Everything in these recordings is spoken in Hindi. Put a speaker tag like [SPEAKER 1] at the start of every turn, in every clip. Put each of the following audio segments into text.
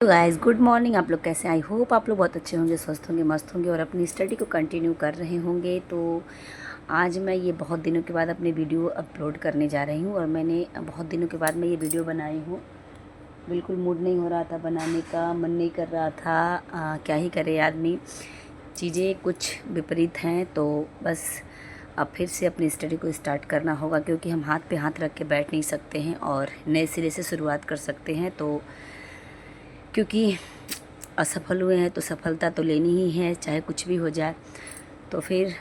[SPEAKER 1] तो गाइस गुड मॉर्निंग। आप लोग कैसे? आई होप आप लोग बहुत अच्छे होंगे, स्वस्थ होंगे, मस्त होंगे और अपनी स्टडी को कंटिन्यू कर रहे होंगे। तो आज मैं ये बहुत दिनों के बाद अपनी वीडियो अपलोड करने जा रही हूँ और मैंने बहुत दिनों के बाद मैं ये वीडियो बनाई हूँ। बिल्कुल मूड नहीं हो रहा था बनाने का, मन नहीं कर रहा था। क्या ही करे आदमी, चीज़ें कुछ विपरीत हैं। तो बस अब फिर से अपनी स्टडी को स्टार्ट करना होगा, क्योंकि हम हाथ पे हाथ रख के बैठ नहीं सकते हैं और नए सिरे से शुरुआत कर सकते हैं। तो क्योंकि असफल हुए हैं तो सफलता तो लेनी ही है, चाहे कुछ भी हो जाए। तो फिर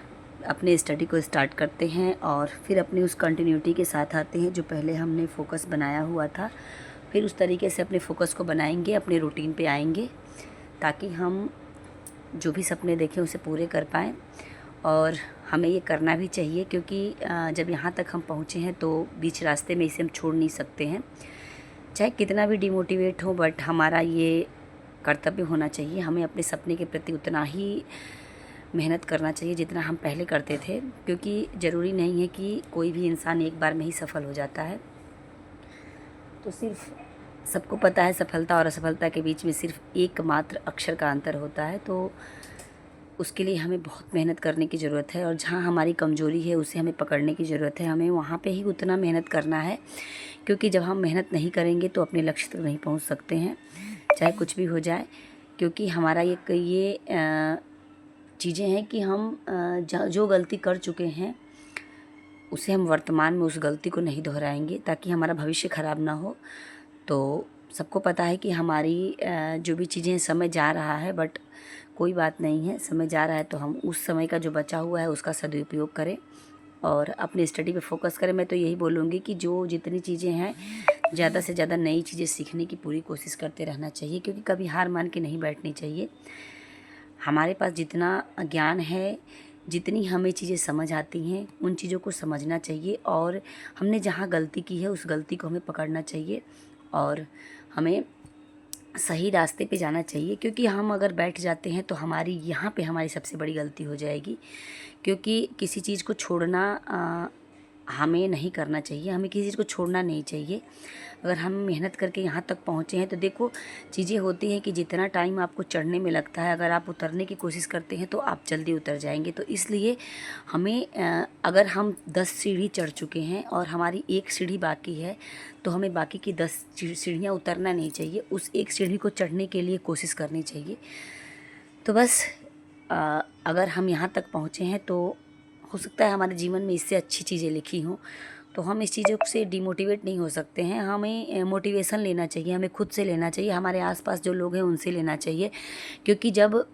[SPEAKER 1] अपने स्टडी को स्टार्ट करते हैं और फिर अपनी उस कंटिन्यूटी के साथ आते हैं जो पहले हमने फोकस बनाया हुआ था। फिर उस तरीके से अपने फोकस को बनाएंगे, अपने रूटीन पे आएंगे, ताकि हम जो भी सपने देखें उसे पूरे कर पाएँ। और हमें ये करना भी चाहिए, क्योंकि जब यहाँ तक हम पहुँचे हैं तो बीच रास्ते में इसे हम छोड़ नहीं सकते हैं, चाहे कितना भी डिमोटिवेट हो। बट हमारा ये कर्तव्य होना चाहिए, हमें अपने सपने के प्रति उतना ही मेहनत करना चाहिए जितना हम पहले करते थे। क्योंकि ज़रूरी नहीं है कि कोई भी इंसान एक बार में ही सफल हो जाता है। तो सिर्फ सबको पता है सफलता और असफलता के बीच में सिर्फ एकमात्र अक्षर का अंतर होता है। तो उसके लिए हमें बहुत मेहनत करने की ज़रूरत है और जहाँ हमारी कमज़ोरी है उसे हमें पकड़ने की ज़रूरत है। हमें वहाँ पे ही उतना मेहनत करना है, क्योंकि जब हम मेहनत नहीं करेंगे तो अपने लक्ष्य तक नहीं पहुँच सकते हैं, चाहे कुछ भी हो जाए। क्योंकि हमारा ये चीज़ें हैं कि हम जो गलती कर चुके हैं उसे हम वर्तमान में उस गलती को नहीं दोहराएंगे, ताकि हमारा भविष्य ख़राब ना हो। तो सबको पता है कि हमारी जो भी चीज़ें, समय जा रहा है, बट कोई बात नहीं है, समय जा रहा है तो हम उस समय का जो बचा हुआ है उसका सदुपयोग करें और अपनी स्टडी पे फोकस करें। मैं तो यही बोलूँगी कि जो जितनी चीज़ें हैं, ज़्यादा से ज़्यादा नई चीज़ें सीखने की पूरी कोशिश करते रहना चाहिए, क्योंकि कभी हार मान के नहीं बैठनी चाहिए। हमारे पास जितना ज्ञान है, जितनी हमें चीज़ें समझ आती हैं, उन चीज़ों को समझना चाहिए और हमने जहाँ गलती की है उस गलती को हमें पकड़ना चाहिए और हमें सही रास्ते पे जाना चाहिए। क्योंकि हम अगर बैठ जाते हैं तो हमारी यहाँ पे हमारी सबसे बड़ी गलती हो जाएगी। क्योंकि किसी चीज़ को छोड़ना हमें नहीं करना चाहिए, हमें किसी चीज़ को छोड़ना नहीं चाहिए। अगर हम मेहनत करके यहाँ तक पहुँचे हैं तो देखो, चीज़ें होती हैं कि जितना टाइम आपको चढ़ने में लगता है, अगर आप उतरने की कोशिश करते हैं तो आप जल्दी उतर जाएंगे। तो इसलिए हमें अगर हम 10 सीढ़ी चढ़ चुके हैं और हमारी एक सीढ़ी बाकी है, तो हमें बाकी की 10 सीढ़ियाँ उतरना नहीं चाहिए, उस एक सीढ़ी को चढ़ने के लिए कोशिश करनी चाहिए। तो बस अगर हम यहाँ तक पहुँचे हैं तो हो सकता है हमारे जीवन में इससे अच्छी चीज़ें लिखी हों। तो हम इस चीज़ों से डिमोटिवेट नहीं हो सकते हैं, हमें मोटिवेशन लेना चाहिए, हमें खुद से लेना चाहिए, हमारे आसपास जो लोग हैं उनसे लेना चाहिए। क्योंकि जब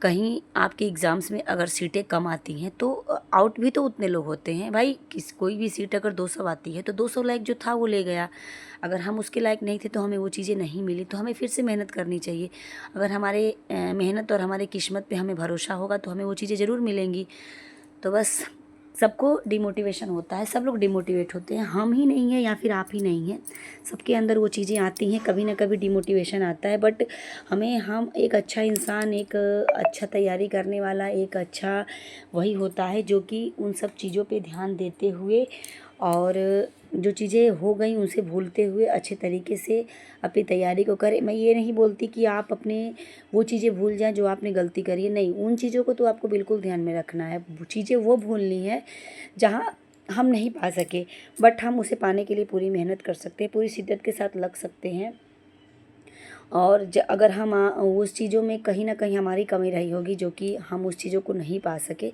[SPEAKER 1] कहीं आपके एग्ज़ाम्स में अगर सीटें कम आती हैं तो आउट भी तो उतने लोग होते हैं भाई। कोई भी सीट अगर 200 आती है तो 200 लायक जो था वो ले गया। अगर हम उसके लायक नहीं थे तो हमें वो चीज़ें नहीं मिली, तो हमें फिर से मेहनत करनी चाहिए। अगर हमारे मेहनत और हमारे किस्मत पे हमें भरोसा होगा तो हमें वो चीज़ें ज़रूर मिलेंगी। तो बस सबको डिमोटिवेशन होता है, सब लोग डिमोटिवेट होते हैं, हम ही नहीं हैं या फिर आप ही नहीं हैं, सबके अंदर वो चीज़ें आती हैं, कभी ना कभी डिमोटिवेशन आता है। बट हम एक अच्छा इंसान, एक अच्छा तैयारी करने वाला, एक अच्छा वही होता है जो कि उन सब चीज़ों पे ध्यान देते हुए और जो चीज़ें हो गई उनसे भूलते हुए अच्छे तरीके से अपनी तैयारी को करें। मैं ये नहीं बोलती कि आप अपने वो चीज़ें भूल जाएं जो आपने गलती करी है, नहीं, उन चीज़ों को तो आपको बिल्कुल ध्यान में रखना है। वो चीज़ें वो भूलनी है जहाँ हम नहीं पा सके, बट हम उसे पाने के लिए पूरी मेहनत कर सकते हैं, पूरी शिद्दत के साथ लग सकते हैं। और अगर हम उस चीज़ों में कहीं ना कहीं हमारी कमी रही होगी जो कि हम उस चीज़ों को नहीं पा सके,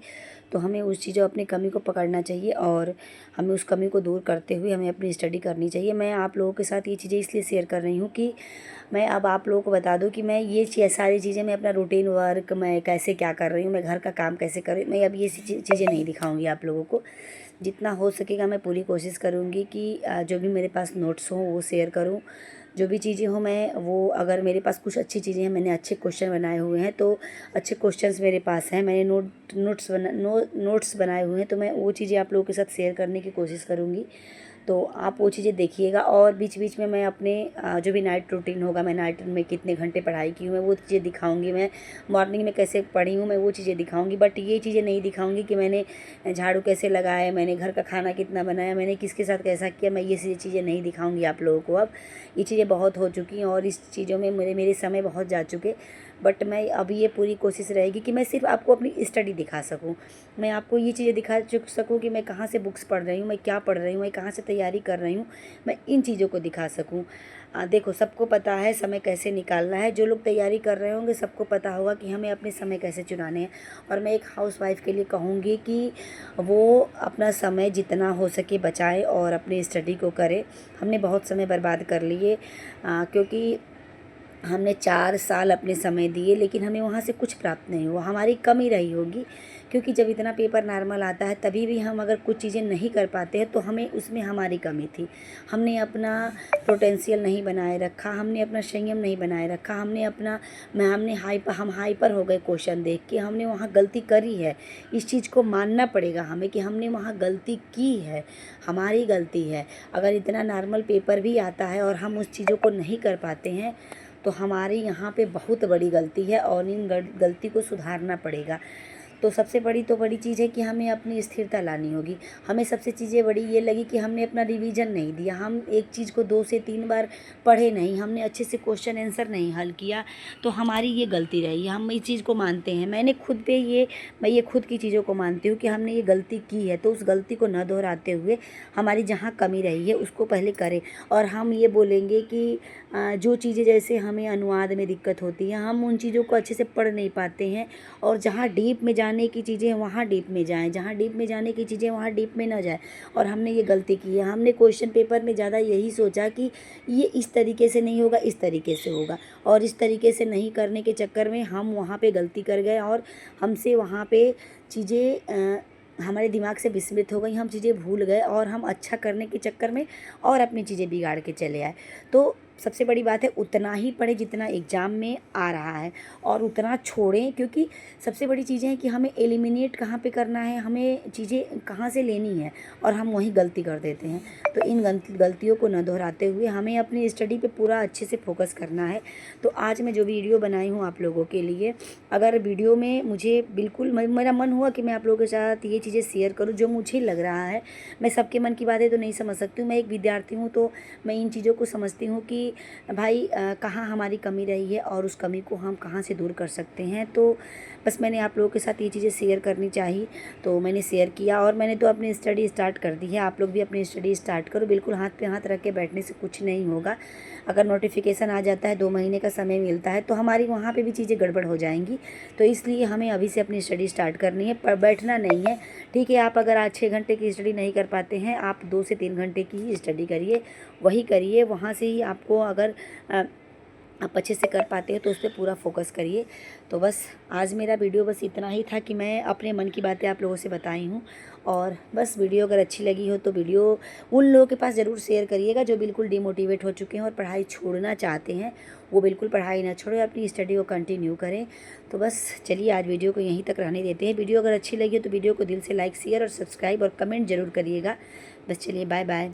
[SPEAKER 1] तो हमें उस चीज़ों अपनी कमी को पकड़ना चाहिए और हमें उस कमी को दूर करते हुए हमें अपनी स्टडी करनी चाहिए। मैं आप लोगों के साथ ये चीज़ें इसलिए शेयर कर रही हूँ कि मैं अब आप लोगों को बता दूँ कि मैं ये सारी चीज़ें, मैं अपना रूटीन वर्क मैं कैसे क्या कर रही हूँ, मैं घर का काम कैसे कर रही हूँ, मैं अब ये चीज़ें नहीं दिखाऊँगी आप लोगों को। जितना हो सकेगा मैं पूरी कोशिश करूँगी कि जो भी मेरे पास नोट्स हों वो शेयर करूँ, जो भी चीज़ें हों मैं वो, अगर मेरे पास कुछ अच्छी चीज़ें हैं, मैंने अच्छे क्वेश्चन बनाए हुए हैं तो अच्छे क्वेश्चंस मेरे पास हैं, मैंने नोट्स बनाए हुए हैं, तो मैं वो चीज़ें आप लोगों के साथ शेयर करने की कोशिश करूँगी। तो आप वो चीज़ें देखिएगा। और बीच बीच में मैं अपने जो भी नाइट रूटीन होगा, मैं नाइट में कितने घंटे पढ़ाई की हूँ, मैं वो चीज़ें दिखाऊंगी। मैं मॉर्निंग में कैसे पढ़ी हूँ, मैं वो चीज़ें दिखाऊंगी। बट ये चीज़ें नहीं दिखाऊंगी कि मैंने झाड़ू कैसे लगाया, मैंने घर का खाना कितना बनाया, मैंने किसके साथ कैसा किया, मैं ये चीज़ें नहीं दिखाऊंगी आप लोगों को। अब ये चीज़ें बहुत हो चुकी हैं और इस चीज़ों में मेरे समय बहुत जा चुके। बट मैं अभी ये पूरी कोशिश रहेगी कि मैं सिर्फ आपको अपनी स्टडी दिखा सकूं। मैं आपको ये चीज़ें दिखा सकूं कि मैं कहाँ से बुक्स पढ़ रही हूँ, मैं क्या पढ़ रही हूँ, मैं कहाँ से तैयारी कर रही हूँ, मैं इन चीज़ों को दिखा सकूं। देखो, सबको पता है समय कैसे निकालना है। जो लोग तैयारी कर रहे होंगे सबको पता होगा कि हमें अपने समय कैसे चुनाने हैं। और मैं एक हाउसवाइफ के लिए कहूँगी कि वो अपना समय जितना हो सके बचाए और अपनी स्टडी को करे। हमने बहुत समय बर्बाद कर लिए, क्योंकि हमने 4 साल अपने समय दिए, लेकिन हमें वहाँ से कुछ प्राप्त नहीं हुआ। हमारी कमी रही होगी, क्योंकि जब इतना पेपर नॉर्मल आता है तभी भी हम अगर कुछ चीज़ें नहीं कर पाते हैं तो हमें उसमें हमारी कमी थी। हमने अपना पोटेंशियल नहीं बनाए रखा, हमने अपना संयम नहीं बनाए रखा, हम हाइपर हो गए क्वेश्चन देख के। हमने वहाँ गलती करी है, इस चीज़ को मानना पड़ेगा हमें कि हमने वहाँ गलती की है, हमारी गलती है। अगर इतना नॉर्मल पेपर भी आता है और हम उस चीज़ों को नहीं कर पाते हैं तो हमारी यहाँ पे बहुत बड़ी गलती है और इन गलती को सुधारना पड़ेगा। तो सबसे बड़ी चीज़ है कि हमें अपनी स्थिरता लानी होगी। हमें सबसे चीज़ें बड़ी ये लगी कि हमने अपना रिवीजन नहीं दिया, हम एक चीज़ को 2 से 3 बार पढ़े नहीं, हमने अच्छे से क्वेश्चन आंसर नहीं हल किया, तो हमारी ये गलती रही। हम इस चीज़ को मानते हैं, मैं ये खुद की चीज़ों को मानती हूँ कि हमने ये गलती की है। तो उस गलती को न दोहराते हुए हमारी जहाँ कमी रही है उसको पहले करें। और हम ये बोलेंगे कि जो चीज़ें जैसे हमें अनुवाद में दिक्कत होती है, हम उन चीज़ों को अच्छे से पढ़ नहीं पाते हैं, और जहाँ डीप में जाने की चीज़ें वहाँ डीप में जाएं, जहाँ डीप में जाने की चीज़ें वहाँ डीप में ना जाए। और हमने ये गलती की है, हमने क्वेश्चन पेपर में ज़्यादा यही सोचा कि ये इस तरीके से नहीं होगा, इस तरीके से होगा, और इस तरीके से नहीं करने के चक्कर में हम वहाँ पे गलती कर गए और हमसे वहाँ पे चीज़ें हमारे दिमाग से विस्मृत हो गई, हम चीज़ें भूल गए और हम अच्छा करने के चक्कर में और अपनी चीज़ें बिगाड़ के चले आए। तो सबसे बड़ी बात है, उतना ही पढ़ें जितना एग्ज़ाम में आ रहा है, और उतना छोड़ें, क्योंकि सबसे बड़ी चीज़ें हैं कि हमें एलिमिनेट कहाँ पे करना है, हमें चीज़ें कहाँ से लेनी है, और हम वहीं गलती कर देते हैं। तो इन गलतियों को न दोहराते हुए हमें अपनी स्टडी पे पूरा अच्छे से फोकस करना है। तो आज मैं जो वीडियो बनाई हूँ आप लोगों के लिए, अगर वीडियो में मुझे बिल्कुल मेरा मन हुआ कि मैं आप लोगों के साथ ये चीज़ें शेयर करूँ जो मुझे लग रहा है। मैं सबके मन की बातें तो नहीं समझ सकती हूँ, मैं एक विद्यार्थी हूँ, तो मैं इन चीज़ों को समझती हूँ कि भाई कहाँ हमारी कमी रही है और उस कमी को हम कहाँ से दूर कर सकते हैं। तो बस मैंने आप लोगों के साथ ये चीज़ें शेयर करनी चाहिए, तो मैंने शेयर किया। और मैंने तो अपनी स्टडी स्टार्ट कर दी है, आप लोग भी अपनी स्टडी स्टार्ट करो। बिल्कुल हाथ पे हाथ रख के बैठने से कुछ नहीं होगा। अगर नोटिफिकेशन आ जाता है, 2 महीने का समय मिलता है, तो हमारी वहाँ पे भी चीज़ें गड़बड़ हो जाएंगी। तो इसलिए हमें अभी से अपनी स्टडी स्टार्ट करनी है, पर बैठना नहीं है। ठीक है, आप अगर आज 6 घंटे की स्टडी नहीं कर पाते हैं, आप 2 से 3 घंटे की ही स्टडी करिए, वही करिए। वहाँ से ही आपको अगर आप अच्छे से कर पाते हैं तो उस पर पूरा फोकस करिए। तो बस आज मेरा वीडियो बस इतना ही था कि मैं अपने मन की बातें आप लोगों से बताई हूँ। और बस वीडियो अगर अच्छी लगी हो तो वीडियो उन लोगों के पास ज़रूर शेयर करिएगा जो बिल्कुल डिमोटिवेट हो चुके हैं और पढ़ाई छोड़ना चाहते हैं। वो बिल्कुल पढ़ाई ना छोड़ें, अपनी स्टडी को कंटिन्यू करें। तो बस चलिए, आज वीडियो को यहीं तक रहने देते हैं। वीडियो अगर अच्छी लगी हो तो वीडियो को दिल से लाइक, शेयर और सब्सक्राइब और कमेंट ज़रूर करिएगा। बस चलिए, बाय बाय।